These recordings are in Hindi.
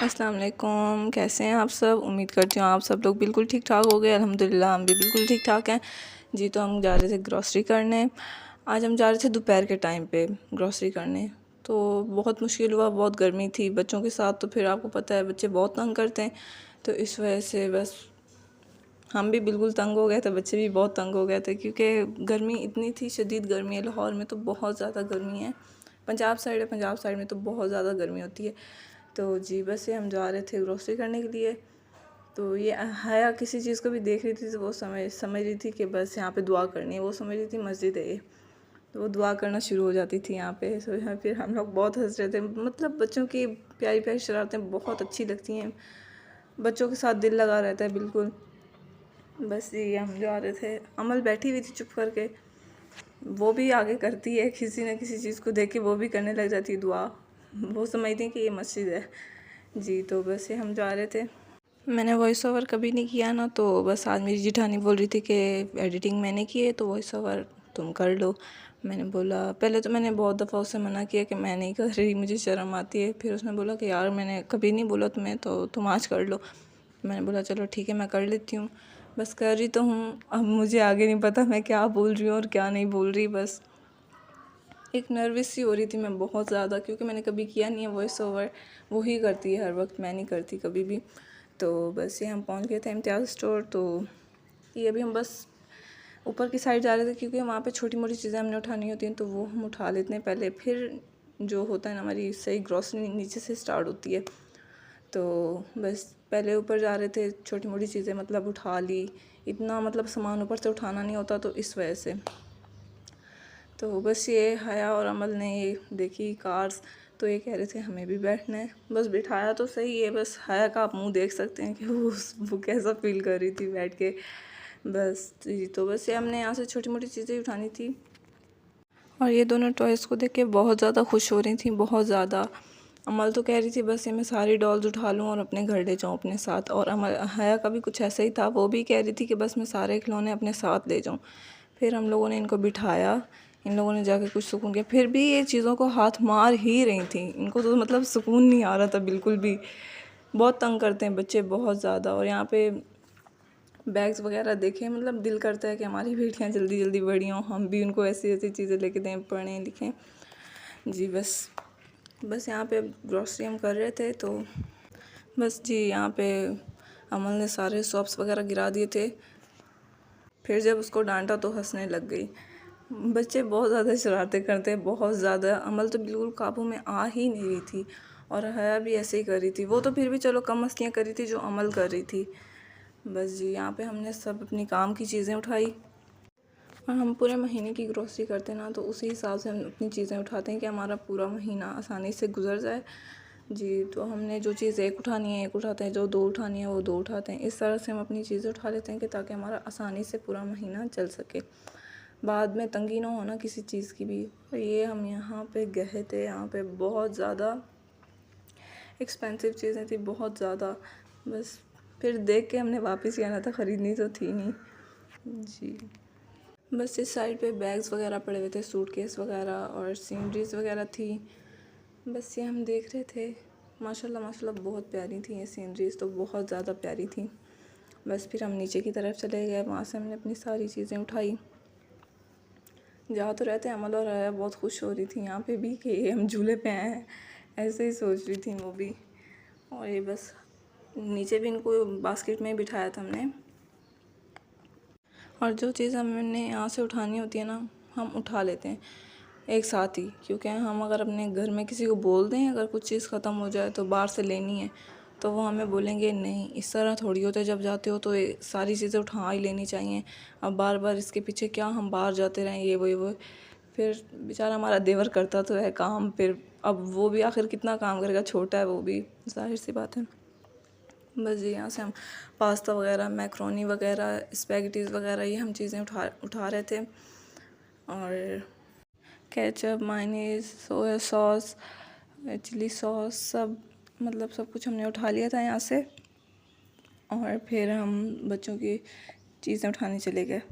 अस्सलाम वालेकुम, कैसे हैं आप सब। उम्मीद करती हूँ आप सब लोग बिल्कुल ठीक ठाक हो गए। अल्हम्दुलिल्लाह हम भी बिल्कुल ठीक ठाक हैं जी। तो हम जा रहे थे ग्रॉसरी करने। आज हम जा रहे थे दोपहर के टाइम पे ग्रॉसरी करने। तो बहुत मुश्किल हुआ, बहुत गर्मी थी बच्चों के साथ। तो फिर आपको पता है बच्चे बहुत तंग करते हैं, तो इस वजह से बस हम भी बिल्कुल तंग हो गए थे, बच्चे भी बहुत तंग हो गए थे क्योंकि गर्मी इतनी थी, शदीद गर्मी है। लाहौर में तो बहुत ज़्यादा गर्मी है। पंजाब साइड है, पंजाब साइड में तो बहुत ज़्यादा गर्मी होती है। तो जी बस ये हम जा रहे थे ग्रोसरी करने के लिए। तो ये हया किसी चीज़ को भी देख रही थी तो वो समझ रही थी कि बस यहाँ पे दुआ करनी है। वो समझ रही थी मस्जिद है ये, तो वो दुआ करना शुरू हो जाती थी यहाँ पे। तो यहाँ फिर हम लोग बहुत हंस रहे थे। मतलब बच्चों की प्यारी प्यारी शरारतें बहुत अच्छी लगती हैं, बच्चों के साथ दिल लगा रहता है बिल्कुल। बस ये हम जा रहे थे, अमल बैठी हुई थी चुप करके। वो भी आगे करती है, किसी न किसी चीज़ को देख के वो भी करने लग जाती है दुआ। वो समझती है कि ये मस्जिद है जी। तो बस ये हम जा रहे थे। मैंने वॉइस ओवर कभी नहीं किया ना, तो बस आज मेरी जिठानी बोल रही थी कि एडिटिंग मैंने की है तो वॉइस ओवर तुम कर लो। मैंने बोला, पहले तो मैंने बहुत दफ़ा उससे मना किया कि मैं नहीं कर रही, मुझे शर्म आती है। फिर उसने बोला कि यार मैंने कभी नहीं बोला तुम्हें, तो तुम आज कर लो। मैंने बोला चलो ठीक है मैं कर लेती हूँ। बस कर रही तो हूँ, अब मुझे आगे नहीं पता मैं क्या बोल रही हूँ और क्या नहीं बोल रही। बस एक नर्वस सी हो रही थी मैं बहुत ज़्यादा, क्योंकि मैंने कभी किया नहीं है वॉइस ओवर। वो ही करती है हर वक्त, मैं नहीं करती कभी भी। तो बस ये हम पहुंच गए थे इम्तियाज़ स्टोर। तो ये अभी हम बस ऊपर की साइड जा रहे थे क्योंकि वहाँ पे छोटी मोटी चीज़ें हमने उठानी होती हैं, तो वो हम उठा लेते हैं पहले। फिर जो होता है ना हमारी सही ग्रॉसरी नीचे से स्टार्ट होती है। तो बस पहले ऊपर जा रहे थे, छोटी मोटी चीज़ें मतलब उठा ली। इतना मतलब सामान ऊपर से उठाना नहीं होता, तो इस वजह से। तो बस ये हया और अमल ने ये देखी कार्स, तो ये कह रहे थे हमें भी बैठना है। बस बिठाया तो सही है, बस हया का आप मुंह देख सकते हैं कि वो कैसा फील कर रही थी बैठ के। बस जी, तो बस ये हमने यहाँ से छोटी मोटी चीज़ें उठानी थी। और ये दोनों टॉयज़ को देख के बहुत ज़्यादा खुश हो रही थी, बहुत ज़्यादा। अमल तो कह रही थी बस ये मैं सारी डॉल्स उठा लूँ और अपने घर ले जाऊँ अपने साथ। और अमल हया का भी कुछ ऐसा ही था, वो भी कह रही थी कि बस मैं सारे खिलौने अपने साथ ले जाऊँ। फिर हम लोगों ने इनको बिठाया, इन लोगों ने जाके कुछ सुकून किया। फिर भी ये चीज़ों को हाथ मार ही रही थी, इनको तो मतलब सुकून नहीं आ रहा था बिल्कुल भी। बहुत तंग करते हैं बच्चे बहुत ज़्यादा। और यहाँ पे बैग्स वगैरह देखें, मतलब दिल करता है कि हमारी बेटियाँ जल्दी जल्दी बड़ी हों, हम भी उनको ऐसी ऐसी चीज़ें लेके दें, पढ़ें लिखें जी। बस यहाँ पे ग्रॉसरी हम कर रहे थे। तो बस जी यहाँ पे अमल ने सारे सॉप्स वगैरह गिरा दिए थे। फिर जब उसको डांटा तो हंसने लग गई। बच्चे बहुत ज़्यादा शरारतें करते हैं, बहुत ज़्यादा। अमल तो बिल्कुल काबू में आ ही नहीं रही थी, और हया भी ऐसे ही कर रही थी। वो तो फिर भी चलो कम मस्तियाँ कर रही थी जो अमल कर रही थी। बस जी यहाँ पे हमने सब अपनी काम की चीज़ें उठाई। और हम पूरे महीने की ग्रोसरी करते हैं ना, तो उसी हिसाब से हम अपनी चीज़ें उठाते हैं कि हमारा पूरा महीना आसानी से गुजर जाए जी। तो हमने जो चीज़ एक उठानी है एक उठाते हैं, जो दो उठानी है वो दो उठाते हैं। इस तरह से हम अपनी चीज़ें उठा लेते हैं कि ताकि हमारा आसानी से पूरा महीना चल सके, बाद में तंगी ना होना किसी चीज़ की भी। और ये हम यहाँ पे गए थे, यहाँ पे बहुत ज़्यादा एक्सपेंसिव चीज़ें थी, बहुत ज़्यादा। बस फिर देख के हमने वापस ही आना था, ख़रीदनी तो थी नहीं जी। बस इस साइड पे बैग्स वगैरह पड़े हुए थे, सूटकेस वगैरह और सीनरीज वगैरह थी। बस ये हम देख रहे थे। माशाल्लाह माशाल्लाह बहुत प्यारी थी ये सीनरीज, तो बहुत ज़्यादा प्यारी थी। बस फिर हम नीचे की तरफ चले गए, वहाँ से हमने अपनी सारी चीज़ें उठाई। जा तो रहते अमल और आया बहुत खुश हो रही थी यहाँ पे भी कि हम झूले पे आए हैं, ऐसे ही सोच रही थी वो भी। और ये बस नीचे भी इनको बास्केट में बिठाया था हमने। और जो चीज़ हमने यहाँ से उठानी होती है ना, हम उठा लेते हैं एक साथ ही। क्योंकि हम अगर अपने घर में किसी को बोल दें अगर कुछ चीज़ ख़त्म हो जाए तो बाहर से लेनी है, तो वो हमें बोलेंगे नहीं इस तरह थोड़ी होता है, जब जाते हो तो सारी चीज़ें उठा ही लेनी चाहिए। अब बार बार इसके पीछे क्या हम बाहर जाते रहें, ये वो। फिर बेचारा हमारा देवर करता तो है काम, फिर अब वो भी आखिर कितना काम करेगा, छोटा है वो भी, जाहिर सी बात है। बस जी यहाँ से हम पास्ता वगैरह, मैक्रोनी वगैरह, स्पैगेटीज़ वगैरह ये हम चीज़ें उठा रहे थे। और ketchup, mayonnaise, soya sauce, chilli sauce, सब मतलब सब कुछ हमने उठा लिया था यहाँ से। और फिर हम बच्चों की चीज़ें उठाने चले गए।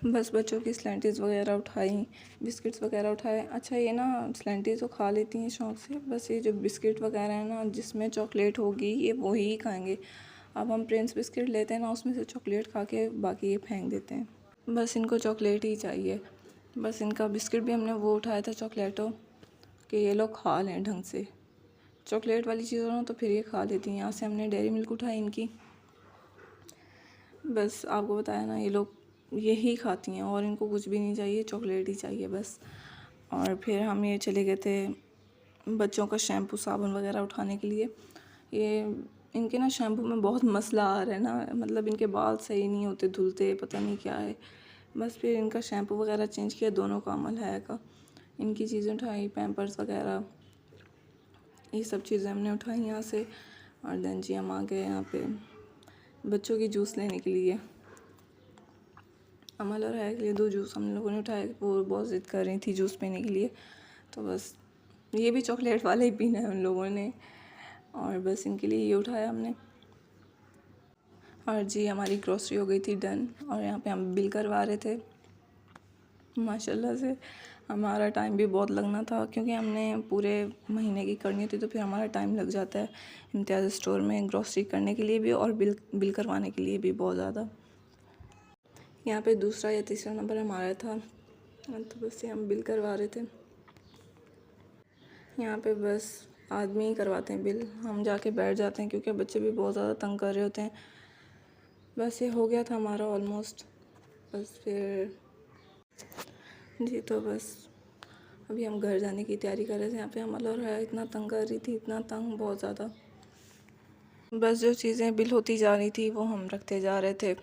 बस बच्चों की स्लैंटीज़ वगैरह उठाई, बिस्किट्स वगैरह उठाए। अच्छा ये ना स्लैंटीज़ तो खा लेती हैं शौक़ से, बस ये जो बिस्किट वगैरह है ना जिसमें चॉकलेट होगी ये वही ही खाएंगे। अब हम प्रिंस बिस्किट लेते हैं ना उसमें से चॉकलेट खा के बाकी ये फेंक देते हैं। बस इनको चॉकलेट ही चाहिए। बस इनका बिस्किट भी हमने वो उठाया था चॉकलेटो कि ये लोग खा लें ढंग से। चॉकलेट वाली चीज़ों ना तो फिर ये खा लेती हैं। यहाँ से हमने डेयरी मिल्क उठाई इनकी। बस आपको बताया ना ये लोग यही खाती हैं और इनको कुछ भी नहीं चाहिए, चॉकलेट ही चाहिए बस। और फिर हम ये चले गए थे बच्चों का शैम्पू साबुन वगैरह उठाने के लिए। ये इनके ना शैम्पू में बहुत मसला आ रहा है ना, मतलब इनके बाल सही नहीं होते धुलते, पता नहीं क्या है। बस फिर इनका शैम्पू वगैरह चेंज किया, दोनों का अमल है का। इनकी चीज़ें उठाई, पैम्पर्स वगैरह ये सब चीज़ें हमने उठाई यहाँ से। और देन जी हम आ गए यहाँ पे बच्चों की जूस लेने के लिए। अमल और है के लिए 2 जूस हम लोगों ने उठाए। वो बहुत ज़िद कर रही थी जूस पीने के लिए, तो बस ये भी चॉकलेट वाला ही पीना है उन लोगों ने, और बस इनके लिए ये उठाया हमने। और जी हमारी ग्रोसरी हो गई थी डन, और यहाँ पे हम बिल करवा रहे थे। माशाल्लाह से हमारा टाइम भी बहुत लगना था क्योंकि हमने पूरे महीने की करनी थी, तो फिर हमारा टाइम लग जाता है इम्तियाज़ स्टोर में ग्रोसरी करने के लिए भी और बिल करवाने के लिए भी बहुत ज़्यादा। यहाँ पे दूसरा या तीसरा नंबर हमारा था, तो बस ये हम बिल करवा रहे थे। यहाँ पे बस आदमी ही करवाते हैं बिल, हम जाके बैठ जाते हैं क्योंकि बच्चे भी बहुत ज़्यादा तंग कर रहे होते हैं। बस ये हो गया था हमारा ऑलमोस्ट। बस फिर जी तो बस अभी हम घर जाने की तैयारी कर रहे थे। यहाँ पे अमल और है इतना तंग कर रही थी, इतना तंग बहुत ज़्यादा। बस जो चीज़ें बिल होती जा रही थी वो हम रखते जा रहे थे।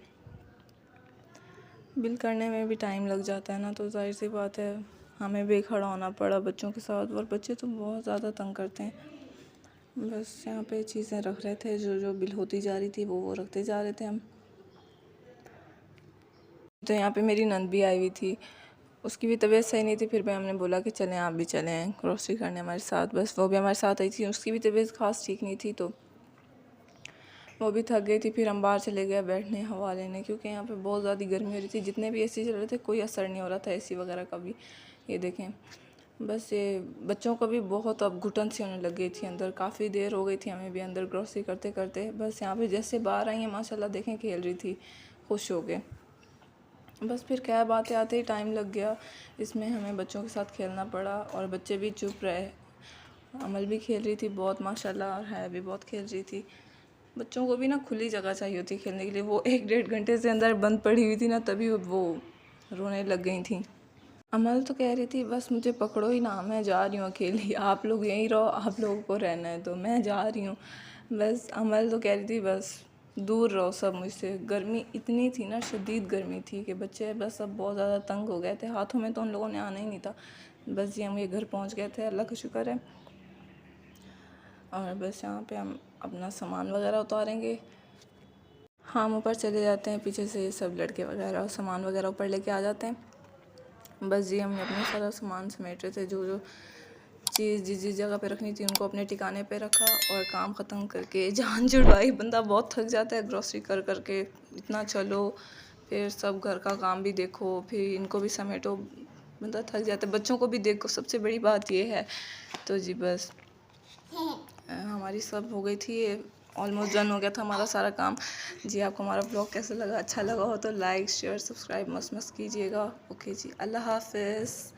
बिल करने में भी टाइम लग जाता है ना, तो जाहिर सी बात है हमें भी खड़ा होना पड़ा बच्चों के साथ, और बच्चे तो बहुत ज़्यादा तंग करते हैं। बस यहाँ पे चीज़ें रख रहे थे, जो जो बिल होती जा रही थी वो रखते जा रहे थे हम। तो यहाँ पे मेरी नंद भी आई हुई थी, उसकी भी तबीयत सही नहीं थी। फिर भी हमने बोला कि चलें आप भी चलें ग्रोसरी करने हमारे साथ। बस वो भी हमारे साथ आई थी, उसकी भी तबीयत ख़ास ठीक नहीं थी, तो वो भी थक गई थी। फिर हम बाहर चले गए बैठने हवा लेने, क्योंकि यहाँ पे बहुत ज़्यादा गर्मी हो रही थी। जितने भी एसी चल रहे थे कोई असर नहीं हो रहा था एसी वगैरह का भी। ये देखें, बस ये बच्चों को भी बहुत अब घुटन सी होने लग गई थी अंदर। काफ़ी देर हो गई थी हमें भी अंदर ग्रोसरी करते करते। बस यहाँ पे जैसे बाहर आई हैं माशाल्लाह देखें खेल रही थी खुश हो गए। बस फिर कैब आते आते ही टाइम लग गया, इसमें हमें बच्चों के साथ खेलना पड़ा और बच्चे भी चुप रहे। अमल भी खेल रही थी बहुत माशाल्लाह, और है भी बहुत खेल रही थी। बच्चों को भी ना खुली जगह चाहिए होती खेलने के लिए। वो 1-1.5 घंटे से अंदर बंद पड़ी हुई थी ना, तभी वो रोने लग गई थी। अमल तो कह रही थी बस मुझे पकड़ो ही ना, मैं जा रही हूँ अकेली, आप लोग यहीं रहो, आप लोगों को रहना है तो मैं जा रही हूँ। बस अमल तो कह रही थी बस दूर रहो सब मुझसे। गर्मी इतनी थी ना, शदीद गर्मी थी कि बच्चे बस सब बहुत ज़्यादा तंग हो गए थे। हाथों में तो उन लोगों ने आना ही नहीं था। बस ये हम ये घर पहुँच गए थे, अल्लाह का शुक्र है। और बस यहाँ पे हम अपना सामान वगैरह उतारेंगे। हम ऊपर चले जाते हैं, पीछे से सब लड़के वगैरह और सामान वगैरह ऊपर लेके आ जाते हैं। बस जी हमने अपना सारा सामान समेट रहे थे, जो जो चीज़ जिस जिस जगह पे रखनी थी उनको अपने ठिकाने पे रखा और काम ख़त्म करके जान छुड़वाई। बंदा बहुत थक जाता है ग्रोसरी कर करके, इतना चलो फिर सब घर का काम भी देखो, फिर इनको भी समेटो, बंदा थक जाता है। बच्चों को भी देखो, सबसे बड़ी बात ये है। तो जी बस हमारी सब हो गई थी, ऑलमोस्ट डन हो गया था हमारा सारा काम। जी आपको हमारा ब्लॉग कैसा लगा? अच्छा लगा हो तो लाइक शेयर सब्सक्राइब मस्त मस्त कीजिएगा। ओके जी, अल्लाह हाफ़िज़।